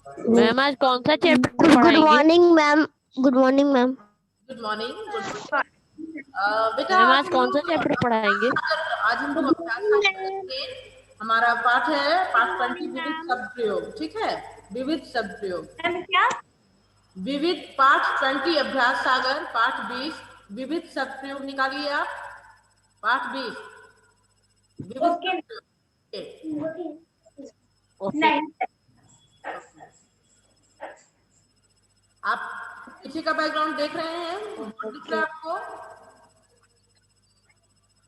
Ma'am आज कौन सा चैप्टर गुड पढ़ाएंगे? Morning ma'am. Good morning ma'am. Good morning. Good morning. बेटा मैम आज आज हम कौन सा लोग चैप्टर पढ़ाएंगे? आज हम लोग अभ्यास आगे करेंगे। हमारा पाठ है पाठ 20 विविध शब्द प्रयोग। ठीक है, विविध शब्द प्रयोग। क्या? विविध पाठ 20 अभ्यास सागर पाठ 20 विविध शब्द प्रयोग निकालिए आप। पाठ 20 विविध शब्द प्रयोग। ओके। आप पीछे का बैकग्राउंड देख रहे हैं? बोर्ड दिख रहा है आपको?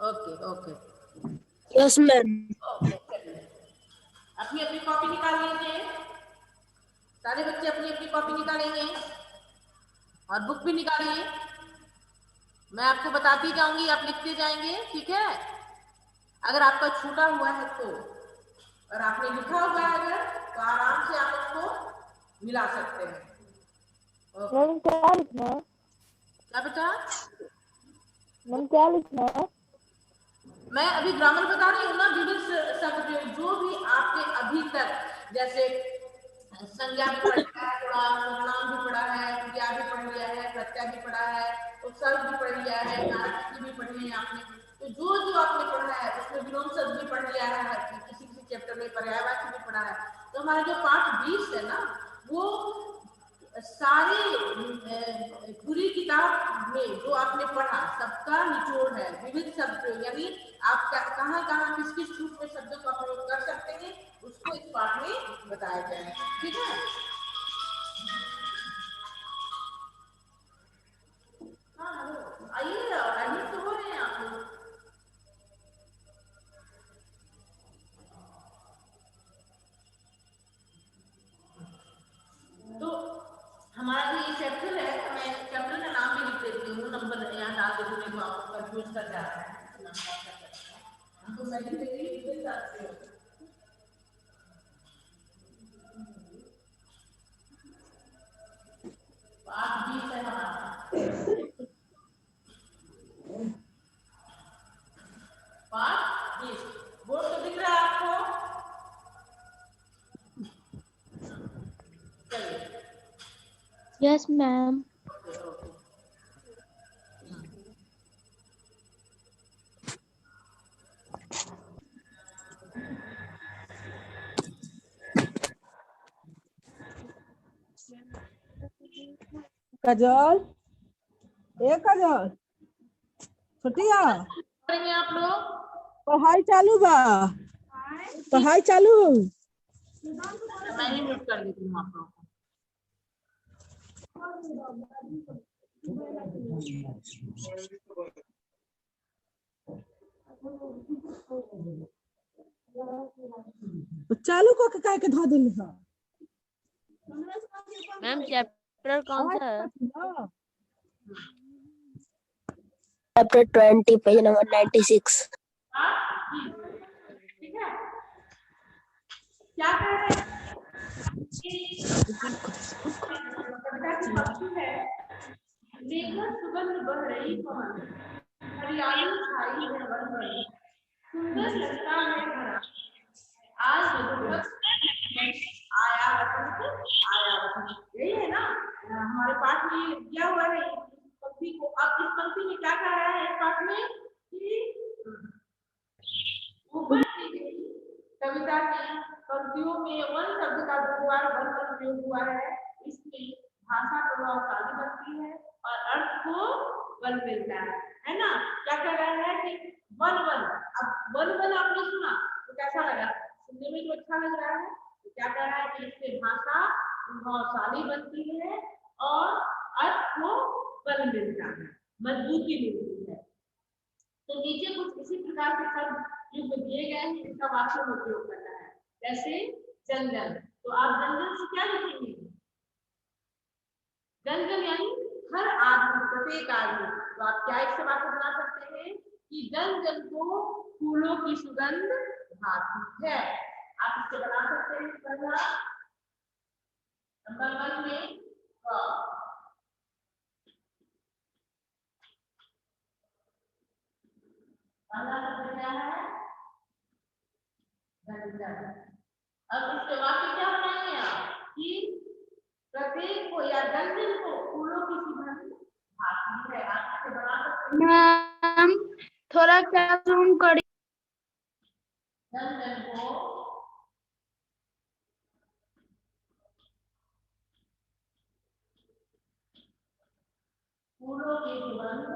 Okay okay. Yes ma'am. Okay, चलिए अपनी अपनी कॉपी निकाल लीजिए। सारे बच्चे अपनी अपनी कॉपी निकालेंगे और बुक भी निकालिए। मैं आपको बताती जाऊंगी, आप लिखते जाएंगे। ठीक है, अगर आपका छूटा हुआ है तो, और आपने लिखा हुआ है अगर, तो आराम से आप उसको मिला सकते हैं। मैम क्या लिखना है? क्या बेटा? मैम क्या लिखना है? मैं अभी ग्रामर बता रही हूँ ना। विविध शब्द जो भी आपके अभी तक, जैसे संज्ञा भी पढ़ लिया है, थोड़ा सर्वनाम भी पढ़ा है, क्रिया भी पढ़ लिया है, प्रत्यय भी पढ़ा है, उपसर्ग भी पढ़ लिया है, कारक भी पढ़ी है आपने। तो जो जो आपने पढ़ा है उसमें विलोम शब्द भी पढ़ लिया है, किसी किसी चैप्टर में पर्यायवाची भी पढ़ा है। तो हमारा जो पाठ 20 है ना, वो सारे पूरी किताब में जो आपने पढ़ा सबका निचोड़ है। विविध शब्द यानी आप कहाँ कहाँ किस किस रूप में शब्दों का प्रयोग कर सकते हैं, उसको इस पाठ में बताया जाएगा। ठीक है, हाँ आइए, एडमिट तो हो रहे हैं आप लोग। तो हमारा जो ये चैप्टर है, मैं चैप्टर का नाम भी लिख देती हूँ, नंबर यहाँ डाल देती हूँ, आपको कंफ्यूज कर जाता है। तो मैं लिख देती हूँ पाठ 20 है हमारा। पाठ 20 बोर्ड तो दिख रहा है आपको? चलिए, yes ma'am. Okay okay. Kajal, ए काजल, छोटिया, करेंगे आप लोग? पढ़ाई चालू बा? पढ़ाई चालू? मैं ही म्यूट कर देती हूँ आप लोग तो चालू को के काहे के धो दिल है? मैम चैप्टर कौन सा है? Chapter 20 page number 96। ठीक है, क्या कह रहे हैं? कविता की पंक्ति है, लेकर सुगंध बह रही पवन, हरियाली छाई है वन वन, सुंदर लगता है हरा, आज मधुमक्ष आया वसंत, आया वसंत। यही है ना हमारे पाठ में ये दिया हुआ है इस पंक्ति को। अब इस पंक्ति में क्या कह रहा है इस पाठ में कि ऊपर दी गई कविता की पंक्तियों में वन शब्द का 2 बार वन का प्रयोग हुआ है। इसमें भाषा प्रभावशाली बनती है और अर्थ को बल मिलता है ना? क्या कह रहा है कि वन वन। अब वन वन आपने सुना तो कैसा लगा? सुनने में तो अच्छा लग रहा है। तो क्या कह रहा है कि इससे भाषा प्रभावशाली बनती है और अर्थ को बल मिलता है, मजबूती मिलती है। तो नीचे कुछ इसी प्रकार के शब्द युग्म दिए गए हैं, इनका वाक्य में उपयोग करना है। जैसे जन जन, तो आप जन जन से क्या लिखेंगे? जन जन यानी हर आदमी, प्रत्येक आदमी। तो आप क्या इससे वाक्य बना सकते हैं कि जन जन को फूलों की सुगंध भाती है। आप इससे बना सकते हैं पहला नंबर 1 में पहला शब्द क्या है? जन जन। अब इसके वाक्य क्या बनाएंगे आप कि मैम थोड़ा क्लासरूम करी। जन जन को फूलों की सुगंध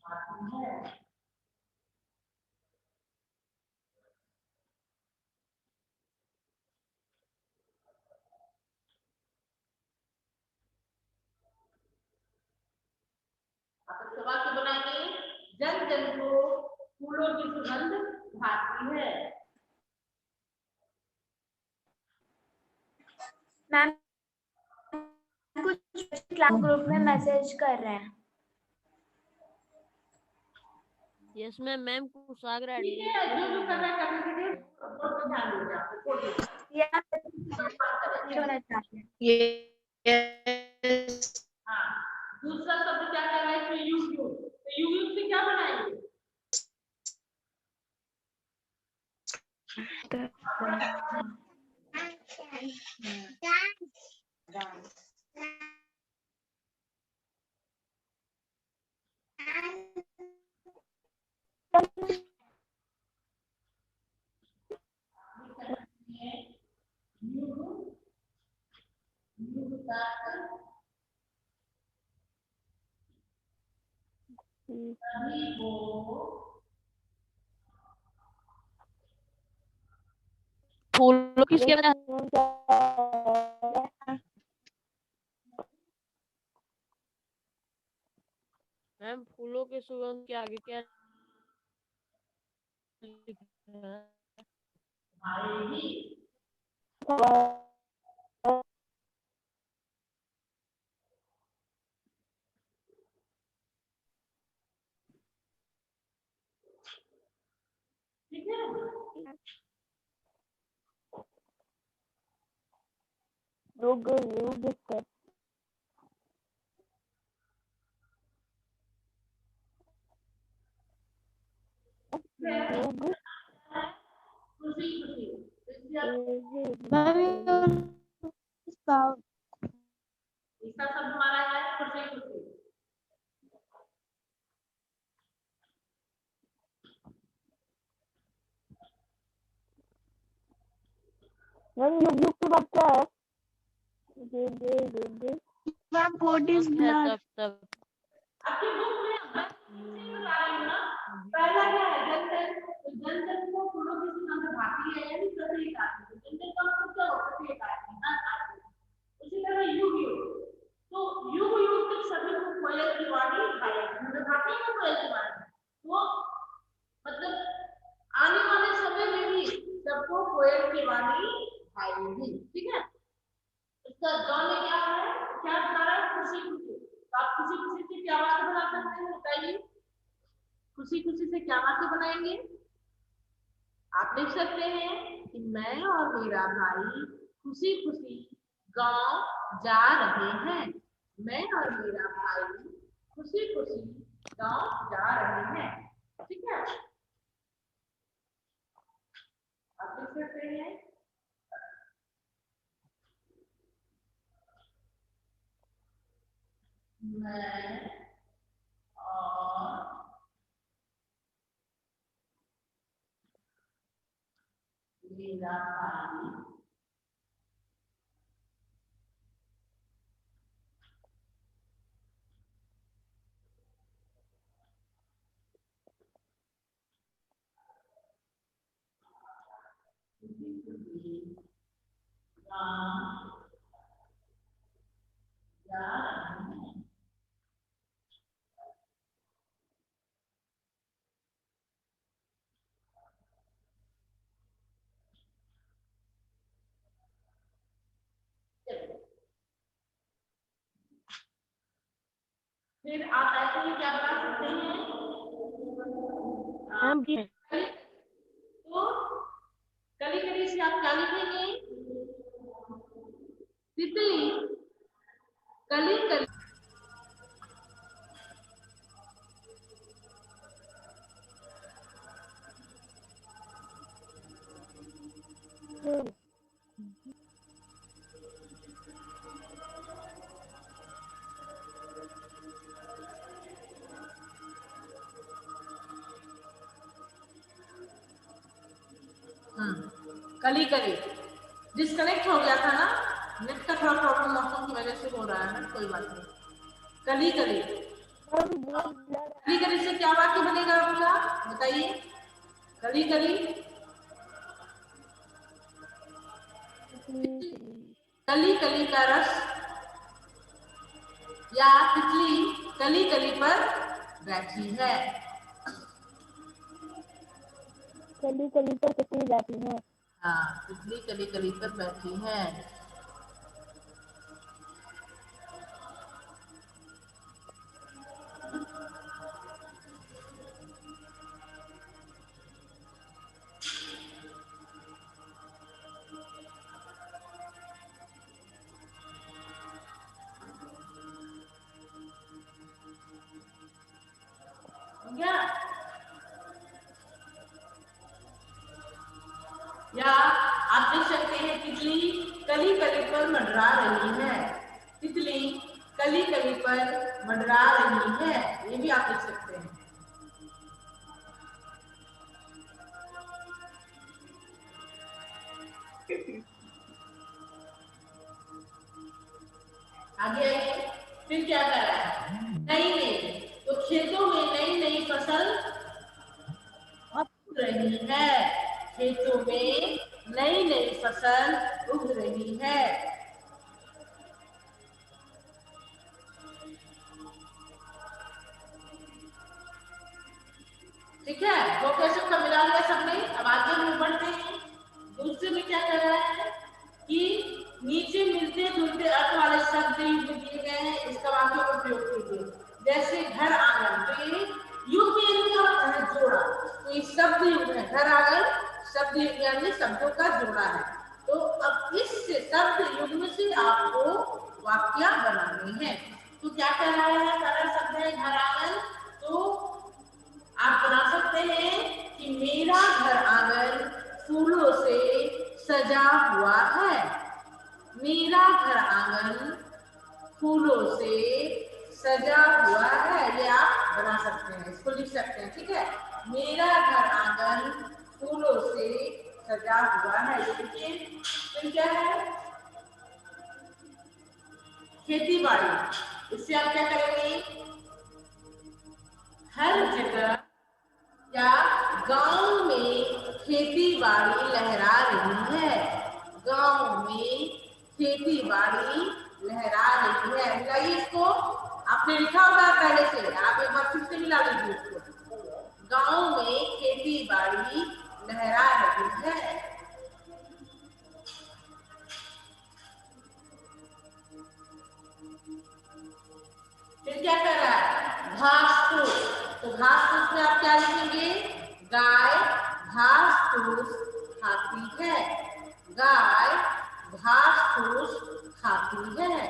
आती है। आप इसके वाक्य बनाएंगे, जन जन को फूलों की सुगंध भाती है। मैम कुछ क्लास ग्रुप में मैसेज कर रहे हैं। Yes ma'am. मैम कुशाग्र ठीक है, जो जो कर रहा है करने के लिए बोर्ड पे ध्यान दीजिए। आपको बोर्ड पे होना चाहिए। हाँ, दूसरा शब्द क्या कर रहा है कि युग युग, तो युग युग से क्या बनाएंगे? सभी को फूलों किसके वजह मैम फूलों के सुगंध के आगे क्या लिखा है? आएगी। ठीक है, खुशी खुशी। इसका शब्द हमारा है खुशी खुशी। मैम व्हाट इज है तब तब आपकी बुक में मैं इसी बता रही हूँ ना, पहला क्या है जन जन, तो जन जन को फूलों की सुगंध भाती है, यानी प्रत्येक आदमी। जन जन का मतलब क्या होता है? प्रत्येक आदमी, हर आदमी। उसी तरह युग युग, तो युग युग तक सभी को कोयल की वाणी भाई भाती है ना, कोयल की वाणी। तो मतलब आने वाले समय में भी सबको कोयल की वाणी भाएगी। ठीक है, इसका गौ में क्या है, क्या बता रहा है? खुशी खुशी। तो आप खुशी खुशी से क्या वाक्य बना सकते हैं, बताइए। खुशी खुशी से क्या वाक्य बनाएंगे? आप लिख सकते हैं कि मैं और मेरा भाई खुशी खुशी गांव जा रहे हैं। मैं और मेरा भाई खुशी खुशी गांव जा रहे हैं। ठीक है, आप लिख सकते हैं मैं और मेरा भाई गांव जा रहे हैं। फिर आप ऐसे ही क्या बना सकते हैं? मैम तो कली कली से आप क्या लिखेंगे? तितली कली कली। कली कली डिस्कनेक्ट हो गया था ना, नेट का थोड़ा प्रॉब्लम मौसम की वजह से हो रहा है ना, कोई बात नहीं। कली कली कली कली से क्या वाक्य बनेगा आपका, बताइए। कली कली कली कली का रस, या तितली कली कली पर बैठी है। कली कली पर तितली बैठी है। हाँ, तितली कली कली पर बैठी है। या आप देख सकते हैं तितली कली कली पर मंडरा रही है, तितली कली कली पर मंडरा रही है, ये भी आप देख सकते हैं। आगे आइए, फिर क्या कर रहा है, नई नई, तो खेतों में नई नई फसल उग रही है, खेतों में नई नई फसल उग रही है। ठीक है, दो क्वेश्चन का मिला लिया सबने। अब आगे हम बढ़ते हैं। दूसरे में क्या कर रहा है कि नीचे मिलते जुलते अर्थ वाले शब्द युग्म दिए गए हैं, इसका वाक्यों का प्रयोग कीजिए। जैसे घर आंगन, तो ये युग्म यानी क्या होता है, जोड़ा, तो ये शब्द युग्म है। घर आंगन शब्द युग्म यानी शब्दों का जोड़ा है। तो अब इस शब्द युग्म से आपको वाक्य बनाने हैं। तो क्या कर रहा है, सरल शब्द है घर आंगन, तो आप बना सकते हैं कि मेरा घर आंगन फूलों से सजा हुआ है। मेरा घर आंगन फूलों से सजा हुआ है, ये आप बना सकते हैं, इसको लिख सकते हैं। ठीक है, मेरा घर आंगन फूलों से सजा हुआ है। ये देखिए, फिर क्या है, खेती बाड़ी, इससे आप क्या करेंगे, हर जगह या गांव में खेती बाड़ी लहरा रही है। गांव में खेती बाड़ी लहरा रही है, मिलाइए इसको, आपने लिखा होगा पहले से, आप एक बार फिर से मिला लीजिए इसको। गांव में खेती बाड़ी लहरा रही है। फिर क्या कर रहा है, घास फूस, तो घास फूस में आप क्या लिखेंगे, गाय घास फूस खाती है। गाय घास फूस खाती है।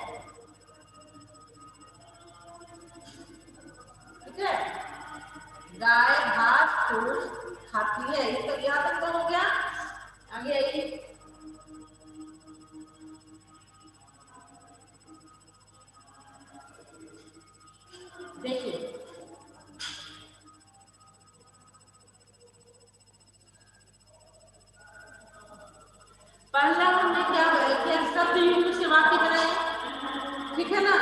ठीक है, गाय घास फूस खाती है। ये तो यहाँ तक तो हो गया। आगे आइए, देखिए, पहला हमने क्या शब्द युग्म से वाक्य बनाए, ठीक है ना।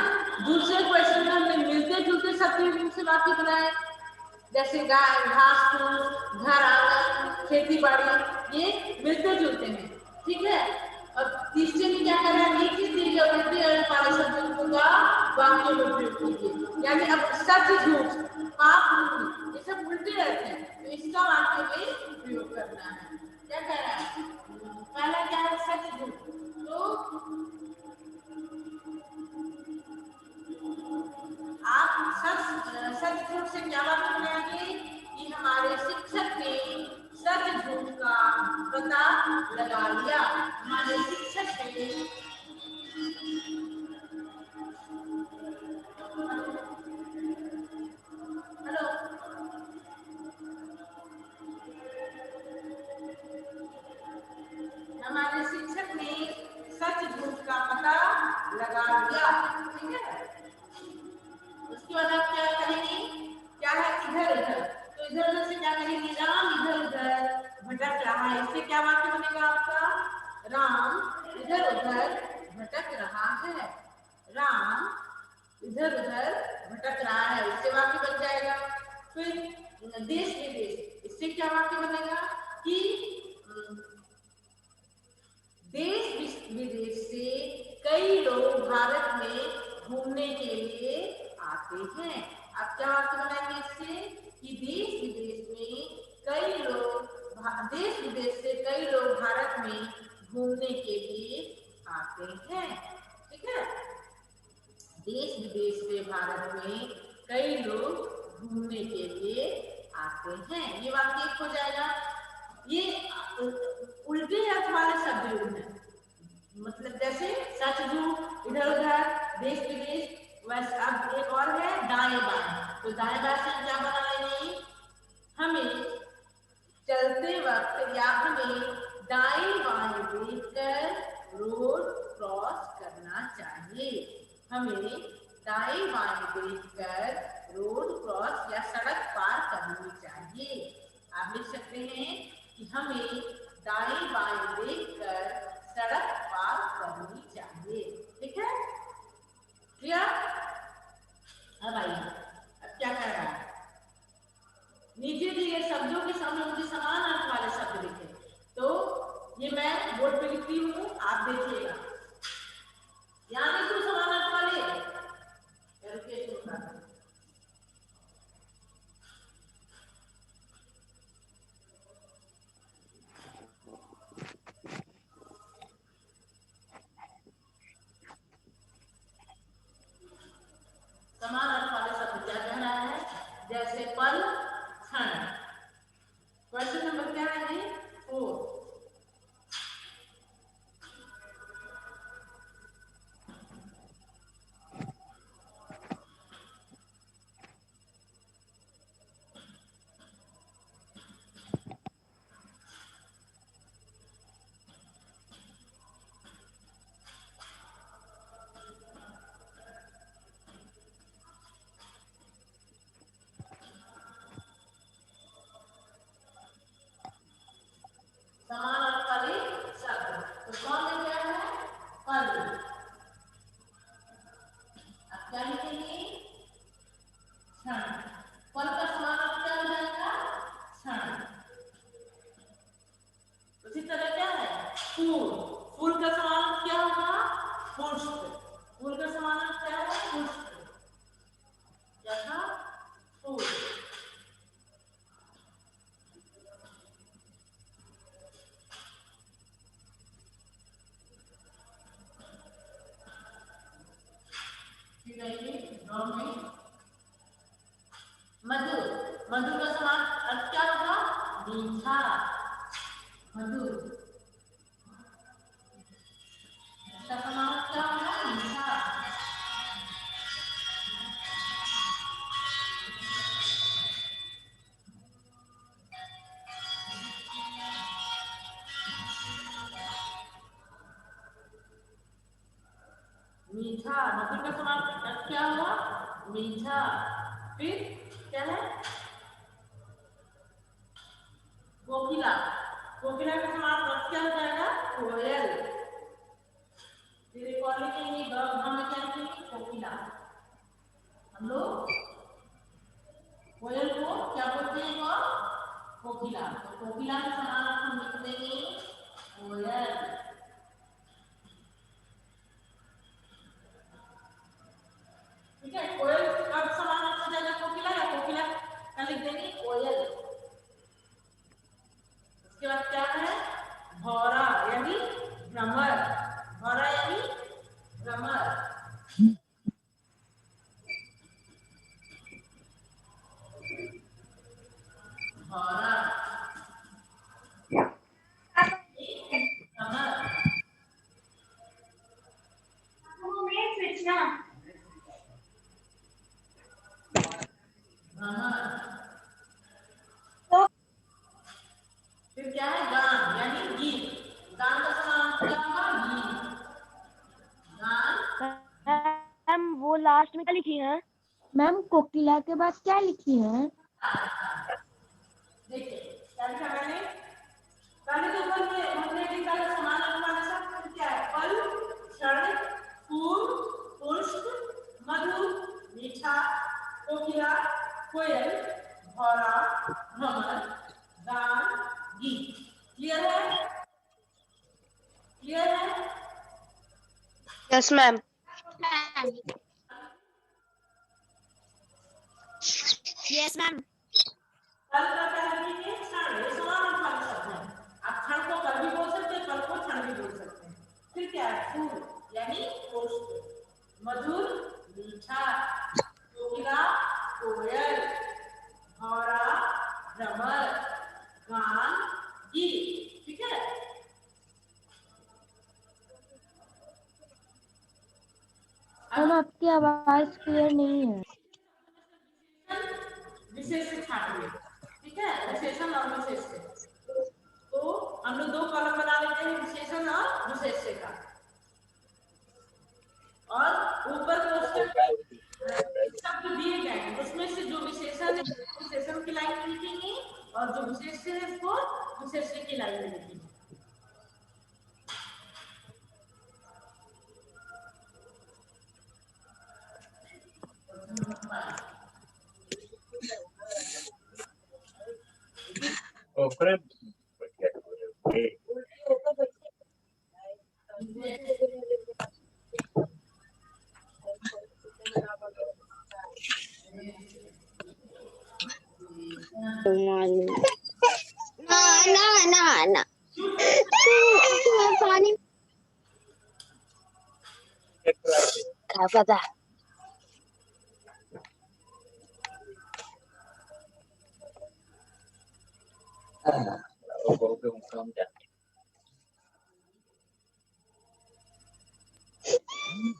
दूसरे क्वेश्चन में हमने मिलते जुलते शब्द युग्म से वाक्य बनाए, जैसे गाय घास फूस घर आंगन खेती बाड़ी, ये मिलते जुलते हैं। ठीक है, और तीसरे में क्या करना है, नीचे दिए गए उल्टे अर्थ वाले शब्दों का वाक्य में प्रयोग कीजिए। यानी अब सच झूठ पाप पुण्य ये सब उल्टे अर्थ हैं, तो इसका वाक्य में प्रयोग करना है। क्या कह रहा है, पहला क्या है, सच झूठ, तो आप सच झूठ से क्या बात बनाएंगे कि हमारे शिक्षक ने सच झूठ का पता लगा लिया। हमारे शिक्षक ने हेलो, हमारे शिक्षक ने सच झूठ का पता लगा लिया। ठीक है, उसके बाद आप क्या करेंगे, क्या है, इधर उधर, तो इधर उधर से क्या करेंगे, राम इधर उधर भटक रहा है, इससे क्या बात इधर उधर भटक रहा है। राम इधर उधर भटक रहा है, इससे वाक्य बन जाएगा। फिर देश विदेश, इससे क्या वाक्य बनेगा कि देश विदेश से कई लोग भारत में घूमने के लिए आते हैं। अब क्या वाक्य बनाएंगे इससे कि देश विदेश से कई लोग भारत में घूमने के लिए आते हैं। ठीक है, देश विदेश से भारत में कई लोग घूमने के लिए आते हैं, ये वाक्य एक हो जाएगा। ये उल्टे अर्थ वाले शब्द योग हैं, मतलब जैसे सच झूठ, इधर उधर, देश विदेश। वैसे अब एक और है दाएं बाएं, तो दाएं बाएं से क्या बना लेंगे, हमें चलते वक्त या हमें दाएं बाएं देखकर रोड क्रॉस करना चाहिए। हमें दाएं बाएं देखकर रोड क्रॉस या सड़क पार करनी चाहिए। आप लिख सकते हैं कि हमें दाएं बाएं देखकर सड़क पार करनी चाहिए। ठीक है, क्लियर? अब आइए, अब क्या कर रहा है, नीचे दिए शब्दों के सामने मुझे समान अर्थ वाले शब्द लिखे। तो ये मैं बोर्ड पे लिखती हूँ, आप देखिएगा। यहाँ देखो समान अर्थ वाले, समान अर्थ वाले शब्द क्या कह रहा है, जैसे पल, क्षण। क्वेश्चन नंबर क्या है ये 4। समान अर्थ वाले शब्द, तो कौन में क्या है, पल। अब क्या लिखेंगे, क्षण। पल का समान अर्थ क्या हो जाएगा, क्षण। उसी तरह क्या है, फूल। फूल का समान अर्थ क्या होगा, पुष्प। फूल का समान अर्थ क्या है, पुष्प। क्या था, फूल। मधुर। मधुर का समान अर्थ क्या होगा, मीठा, मधुर। इसका समान अर्थ क्या होगा, मीठा। मीठा, मधुर का समान अर्थ क्या हुआ, मीठा। फिर क्या है, कोकिला। कोकिला का समान अर्थ क्या हो जाएगा, कोयल। फिर एक और लिखेंगे, हम क्या लिखेंगे, कोकिला। हम लोग कोयल को क्या बोलते हैं, वो कोकिला। तो कोकिला का समान अर्थ हम लिख देंगे, कोयल। ठीक है, कोयल कब समान अर्थ हो जाएगा, कोकिला, या कोकिला का लिख देंगे, कोयल। उसके बाद क्या है, भौरा यानी भ्रमर। भौरा यानी भ्रमर। भौरा, भ्रमर। फिर क्या है, गान यानी गीत। गान का समान क्या होगा, गीत, गान। मैम वो लास्ट में क्या लिखी है, मैम कोकिला के बाद क्या लिखी है, देखिए क्या लिखा मैंने, पहले तो हमने लिखा है समान अर्थ वाला शब्द क्या है, पल यस मैम। Yes ma'am. कल का क्या लिखेंगे? क्षण। ये समानार्थक शब्द है। आप क्षण को कल भी बोल सकते हैं, कल को क्षण भी बोल सकते हैं। फिर क्या है? फूल यानी पुष्प, मधुर मीठा, कोकिला कोयल, भौरा भ्रमर, गान गीत। ठीक है। मैम आपकी आवाज क्लियर नहीं है। विशेष से छाटिए। ठीक है, विशेषण और विशेष से। तो हम लोग 2 कॉलम बना लेते हैं, विशेषण और विशेष से का। और ऊपर कोष्ठक शब्द दिए गए हैं, उसमें से जो विशेषण है विशेषण की लाइन में लिखेंगे और जो विशेष है इसको विशेष की लाइन में लिखेंगे। ना पानी क्या पता।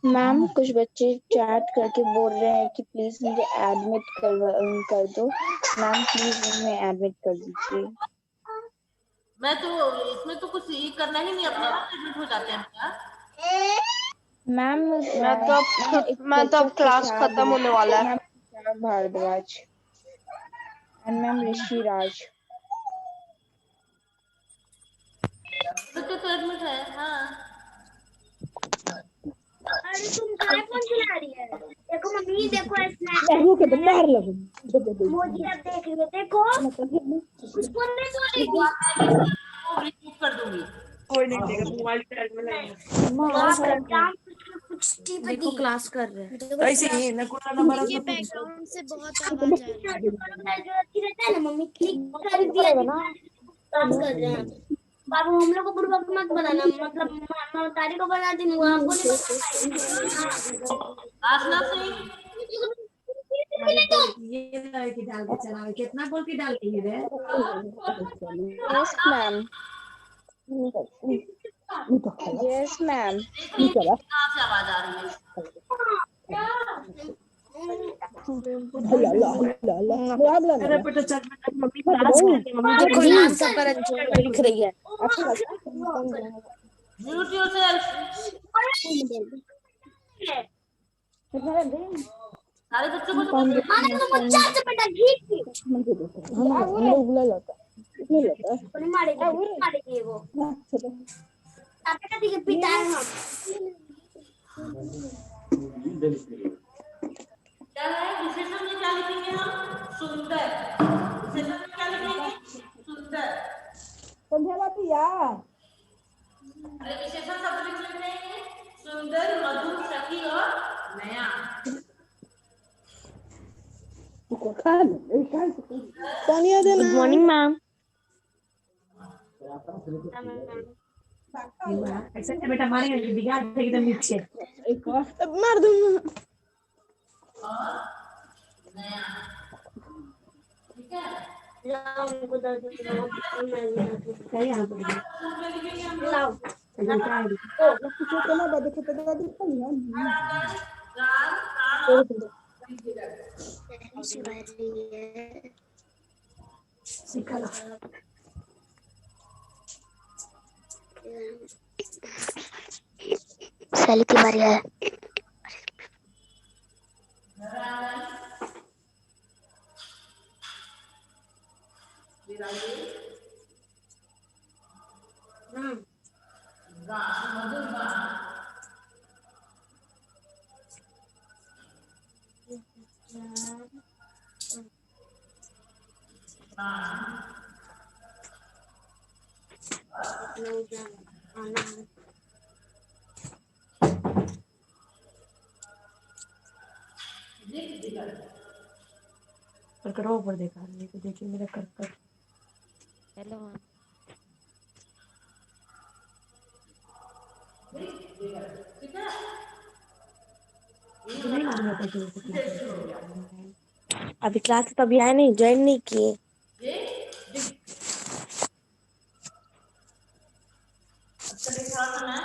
मैम कुछ बच्चे चैट करके बोल रहे हैं कि प्लीज मुझे एडमिट कर दो। मैम प्लीज मुझे एडमिट कर दीजिए। मैं तो इसमें तो कुछ ये करना ही नहीं, अपने आप एडमिट हो जाते हैं क्या? मैम मैं तो अब क्लास खत्म होने वाला है। मैम भारद्वाज एंड मैम ऋषि राज। तो एडमिट है। हाँ अरे तुम काय फोन चला रही है? देखो मम्मी, देखो स्नैप के बाहर लगो। मोदी आप देख रहे हो, देखो उसको नहीं बोलेगी। रिपीट कर दूंगी। कोई नहीं देगा, मोबाइल चार्ज में लगा देखो क्लास कर रहे हैं। ऐसे ही ना कोई नंबर ये बैकग्राउंड से बहुत आवाज आ रही है। जो अच्छी रहता है ना मम्मी, क्लिक कर दिया ना, क्लास कर रहे हैं। बाबू हम लोग को बुढ़वा मत बनाना, मतलब ममतारी को बना दूंगा, आपको नहीं। आसना से ये लड़की डाल के चला, कितना बोल के डाल रही है? Yes ma'am. Yes ma'am. कहाँ से आवाज आ रही है? अरे बेटा चल, मम्मी क्लास करती है, मम्मी क्लास कर पर लिख रही है। Mute yourself. सारे बच्चों को तो बच्चा से बेटा घीट हम बुला लेता मारेगी वो के पिता है हम। क्या है? विशेषण में क्या लिखेंगे हम? सुंदर। विशेषण में क्या लिखेंगे? सुंदर। अरे विशेषण शब्द लिख लेते हैं, सुंदर, मधुर, सखी और नया। Good morning ma'am. ऐसे बेटा मारेंगे, बिगाड़ देगी तो नीचे मार दूं। और नया। ठीक है। साली की बारी है। पर करो ऊपर देखा नहीं तो देखिए मेरा कर हेलो मैम। ठीक है। तो नहीं मालूम होता कि उसको क्यों अभी क्लास तो अभी आए नहीं, ज्वाइन नहीं किए। ये चलिए थोड़ा सा मैं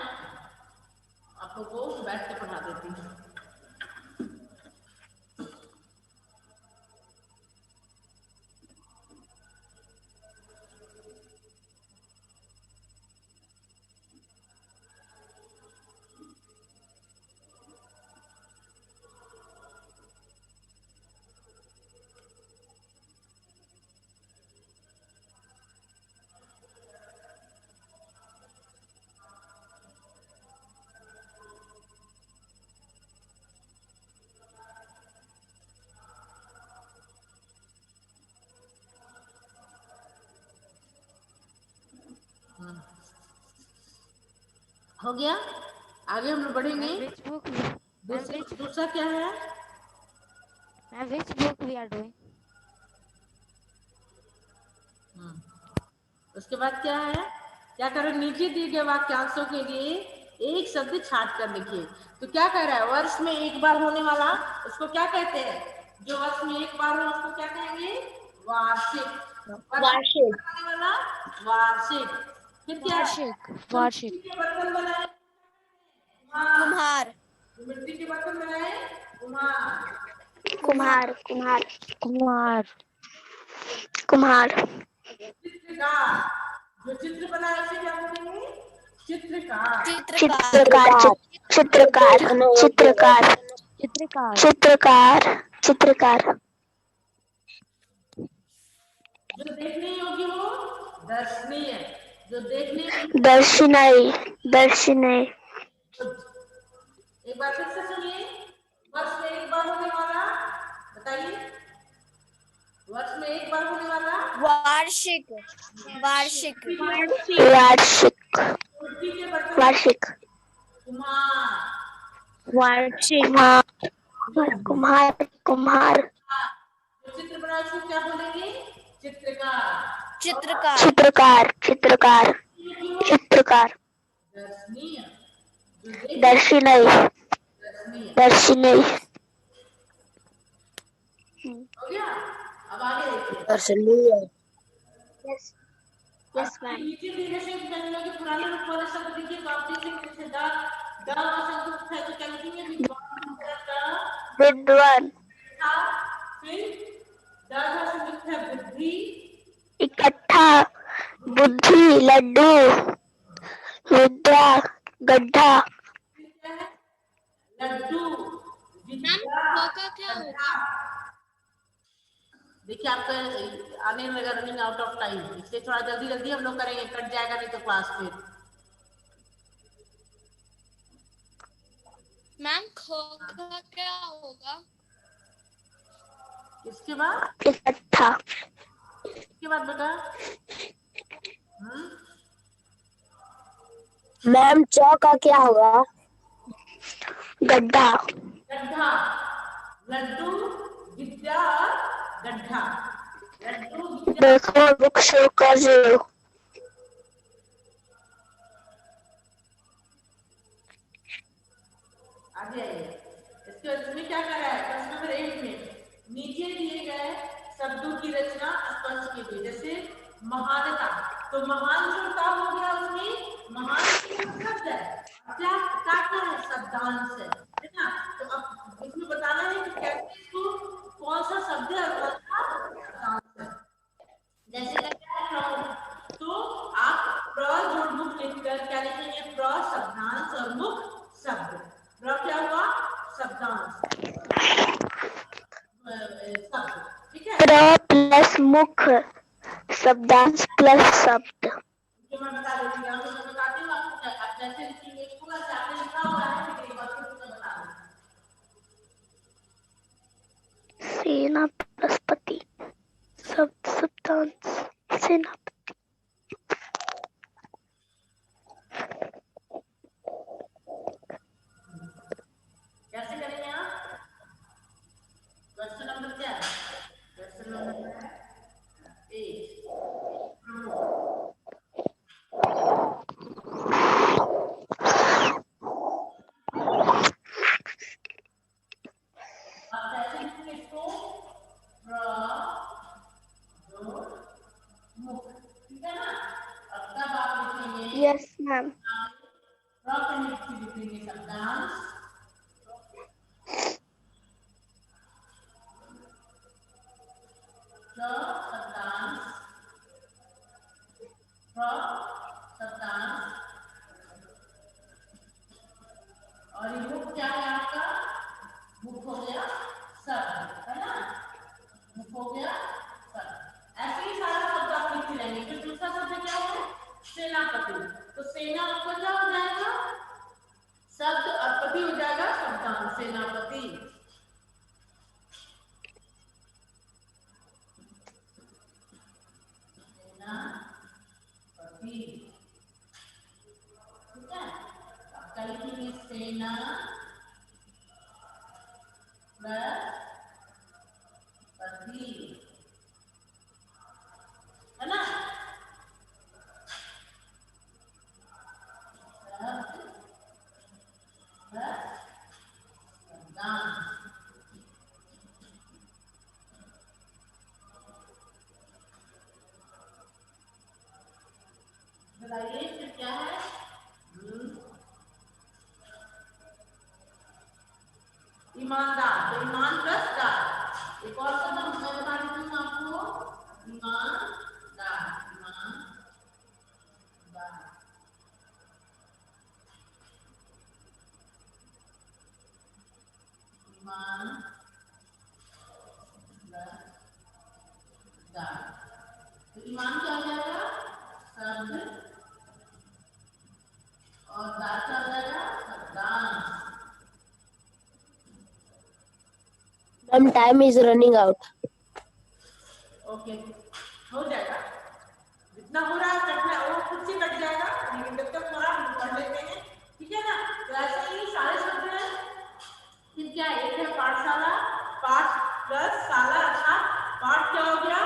आप लोग को बैठ के पढ़ा देती हूँ। हो गया, आगे हम लोग बढ़ेंगे। Which book? Ma'am, which दूसरा क्या है? ma'am, which book we are doing? उसके बाद क्या है? क्या करो, नीचे दिए गए वाक्यांशों के लिए एक शब्द छाट कर लिखिए। तो क्या कह रहा है, वर्ष में एक बार होने वाला उसको क्या कहते हैं? जो वर्ष में एक बार हो उसको क्या कहेंगे? वार्षिक। वार्षिक। होने वाला वार्षिक। फिर क्या है? वार्षिक। वार्षिक। मिट्टी के बर्तन बनाए कुम्हार। मिट्टी के बर्तन बनाए कुम्हार। कुम्हार। कुम्हार। कुमार। कुम्हार। चित्रकार, जो चित्र बनाए उसे क्या बोलेंगे? चित्रकार। चित्रकार। चित्रकार। चित्रकार। चित्रकार। चित्रकार। चित्रकार। जो देखने योग्य हो दर्शनीय, जो देखने दर्शनीय। दर्शनीय। एक बार फिर से सुनिए, वर्ष में एक बार होने वाला, बताइए, वर्ष में एक बार होने वाला वार्षिक। वार्षिक। वार्षिक। मिट्टी के बर्तन वार्षिक। कुम्हार। वार्षिक। कुम्हार। कुम्हार। कुम्हार। जो चित्र बनाए उसको क्या बोलेंगे? चित्रकार। चित्रकार। चित्रकार। चित्रकार। चित्रकार। दर्शनीय, जो देखने दर्शनीय। दर्शनीय। दर्शनीय। हो गया, अब आगे देखिए। दर्शनीय। यस यस अब मैम। नीचे दिए गए शब्द जानने के पुराने रूप वाले शब्द देखिए, तो आप देख सकते हैं द शब्द है तो क्या लिखेंगे? विद्वान। था, फिर द शब्द है बुद्धि, इकट्ठा। बुद्धि। लड्डू। विद्या। गड्ढा। लड्डू, विद्या, गड्ढा। देखिए आपका आने लगा रनिंग आउट ऑफ टाइम, इसलिए थोड़ा जल्दी जल्दी हम लोग करेंगे, कट जाएगा नहीं तो क्लास फिर। मैम ख का क्या होगा? इसके बाद इकट्ठा। इसके बाद बेटा मैम च का क्या होगा? गड्ढा। गड्ढा, लड्डू, विद्या और गड्ढा। लड्डू, विद्या, देखो बुक शुरू कर रही हूँ। आगे आइए। इसके बाद इसमें क्या कर रहा है? प्रश्न नंबर 1 में नीचे दिए गए शब्दों की रचना स्पष्ट कीजिए। जैसे महानता, तो महान जो का हो गया उसमें महान शब्द है, क्या क्या है? शब्दांश है ना। तो अब इसमें बताना है कि कैसे इसको कौन सा शब्द है और कौन सा शब्दांश है। जैसे लगता है तो आप प्र जोड़ मुख लिखकर क्या लिखेंगे? प्र शब्दांश और मुख शब्द। प्र क्या हुआ? शब्दांश शब्द, ठीक है। प्र प्लस मुख शब्दांश प्लस शब्द। मैं बता देती हूँ, मैं बताती हूँ आपको, आप जैसे लिखेंगे पूरा आपने लिखा हुआ है, लेकिन एक बार फिर से बता दूँ। सेनापति। शब्द शब्दांश सेनापति। कैसे करेंगे आप? क्या है आपका? मुख हो गया शब्द, है ना? मुख हो गया शब्द। ऐसे ही सारा शब्द आप लिखते रहेंगे। फिर दूसरा शब्द क्या है? सेनापति। तो सेना आपका क्या हो जाएगा? शब्द और पति हो जाएगा शब्दांश, सेनापति। सेनापति, ठीक है? अब क्या लिखेंगे? सेना प्लस पति, है ना? शब्द प्लस शब्दांश। बताइए फिर क्या है? ईमानदार। तो ईमान प्लस दार। एक और शब्द मैं बता देती हूँ आपको, ईमानदार। ईमानदार, ईमान प्लस दार। तो ईमान क्या हो जाएगा? शब्द, और दार क्या हो जाएगा? शब्दांश। Ma'am time is running out. Okay, हो जाएगा। जितना हो रहा है कटना, वो खुद से कट जाएगा, लेकिन जब तक थोड़ा हम पढ़ लेते हैं, ठीक है ना? तो ऐसे ही सारे शब्द हैं। फिर क्या? एक है पाठशाला, पाठ प्लस शाला, अर्थात पाठ क्या हो गया?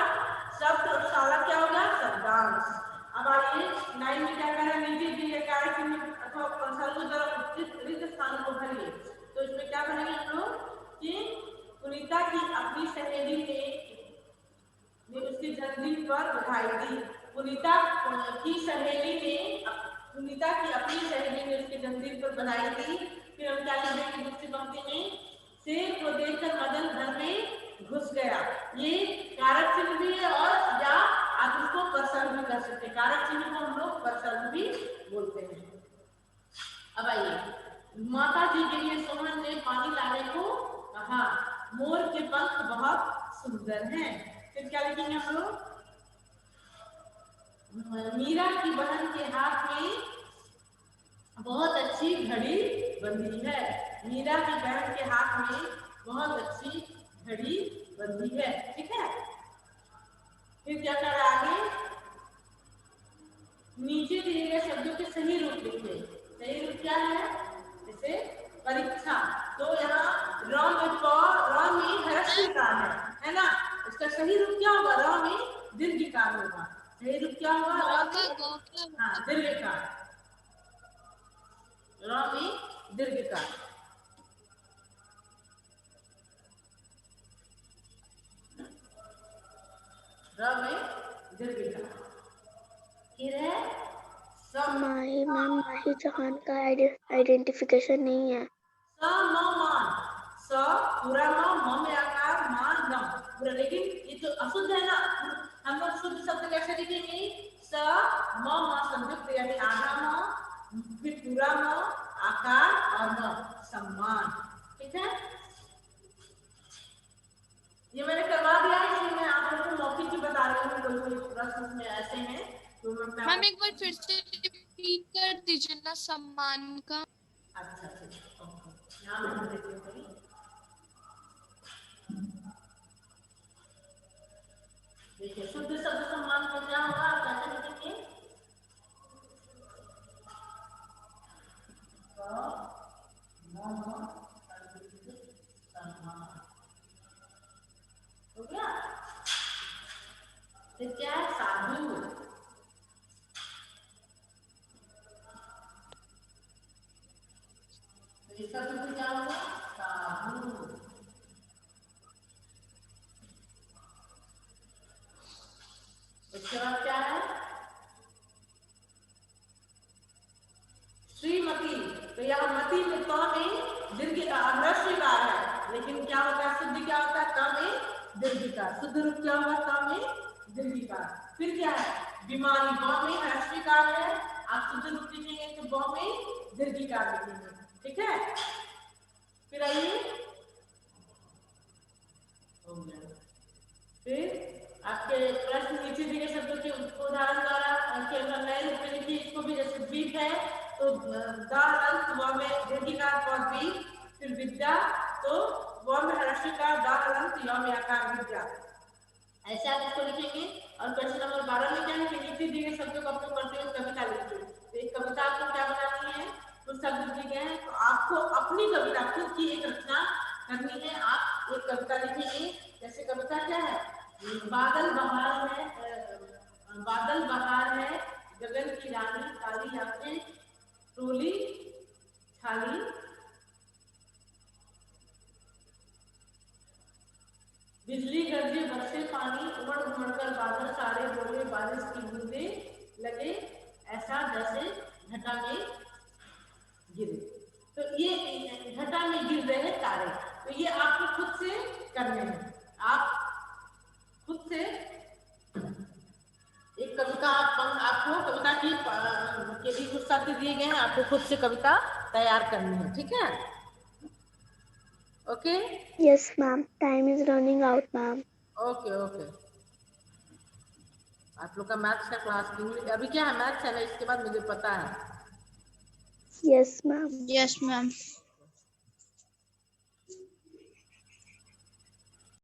शब्द, और शाला क्या हो गया? शब्दांश। अब आइए लाइन में क्या करें? नीचे दिए कार्य चिन्ह अथवा कंसालों द्वारा उपस्थित रिक्त स्थानों को भरिए। तो इसमें क्या करेंगे हम लोग कि सुनीता की अपनी सहेली ने उसकी जन्मदिन पर बधाई दी। पुनीता की सहेली ने, पुनीता की अपनी सहेली ने उसके जन्मदिन पर बधाई दी। फिर हम क्या करेंगे? दूसरी पंक्ति में सेब को देखकर मदन घर में घुस गया। ये कारक चिन्ह भी है, और या आप इसको परसर्ग भी कर सकते हैं। कारक चिन्ह को हम लोग परसर्ग भी बोलते हैं। अब आइए, माता जी के लिए सोहन ने पानी लाने को कहा। मोर के पंख बहुत सुंदर हैं। फिर क्या लिखेंगे हम लोग? मीरा की बहन के हाथ में बहुत अच्छी घड़ी बंधी है। मीरा की बहन के हाथ में बहुत अच्छी घड़ी बंधी है, ठीक है? फिर क्या कर आगे? नीचे दिए गए शब्दों के सही रूप लिखिए। सही रूप क्या है? जैसे परीक्षा, तो यहाँ र में ह्रस्वकार है ना? इसका सही रूप क्या होगा? र में दीर्घिकार होगा। सही रूप क्या होगा? हाँ, दीर्घिकार। र में दीर्घिकार। र में दीर्घिकार। फिर है माही चौहान का आइडेंटिफिकेशन नहीं है। मान, स पूरा म में आकार, मान न पूरा। लेकिन ये तो अशुद्ध है ना, हम लोग शुद्ध शब्द कैसे लिखेंगे? स म संयुक्त, यानी आधा म, फिर पूरा म, आकार और न, सम्मान, ठीक है? ये मैंने करवा दिया है, इसलिए मैं आप लोगों को मौखिक ही बता रही हूँ। कोई प्रश्न में ऐसे हैं तो मैम एक बार फिर से रिपीट कर दीजिए ना, सम्मान का। अच्छा, ओके, यहाँ मैं देती हूँ। देखिए, शुद्ध शब्द सम्मान को क्या होगा? कैसे लिखेंगे? हो गया? फिर क्या है? साधु। इसका शुद्ध क्या होगा? साधु। इसके बाद क्या है? श्रीमती। तो यहाँ मती में त में ह्रस्वकार है, लेकिन क्या होता है? शुद्ध क्या होता है? त में दीर्घिकार। शुद्ध रूप क्या होगा? त में दीर्घिकार। फिर क्या है? बीमारी, ब में ह्रस्वकार है, आप शुद्ध रूप लिखेंगे तो ब में दीर्घिकार लिखेंगे, ठीक है? फिर आइए, फिर आपके प्रश्न नीचे दिए गए शब्दों के उदाहरण द्वारा के नए रूप में लिखिए। इसको भी जैसे द्वीप है तो द हलंत व में दीर्घिकार और द्वीप, फिर विद्या तो व में हर्षिकार द हलंत य में आकार विद्या, ऐसे आप इसको लिखेंगे। और प्रश्न नंबर 12 में क्या है कि नीचे दिए गए शब्दों का उपयोग करते हुए कविता लिखिए। तो एक कविता आपको क्या बनानी है, कुछ शब्द दिए गए हैं तो आपको अपनी कविता खुद की एक रचना करनी है। आप एक कविता लिखेंगे। जैसे कविता क्या है, बादल बहार है, बादल बहार है, गगन की रानी, काली आंखें, टोली छाली, बिजली गरजे बरसे पानी, उमड़ उमड़ कर बादल सारे बोले, बारिश की बूंदे लगे ऐसा जैसे घटा में गिरे। तो ये घटा में गिर रहे तारे, तो ये आपको खुद से करने हैं। आप खुद से एक कविता, आपको कविता की के लिए कुछ शब्द दिए गए हैं, आपको खुद से कविता तैयार करनी है, ठीक है? Okay? Yes, ma'am. Time is running out, ma'am. Okay okay. आप लोग का मैथ्स का क्लास इंग्लिश अभी क्या है, मैथ्स है ना, इसके बाद मुझे पता है। Yes, ma'am. Yes ma'am.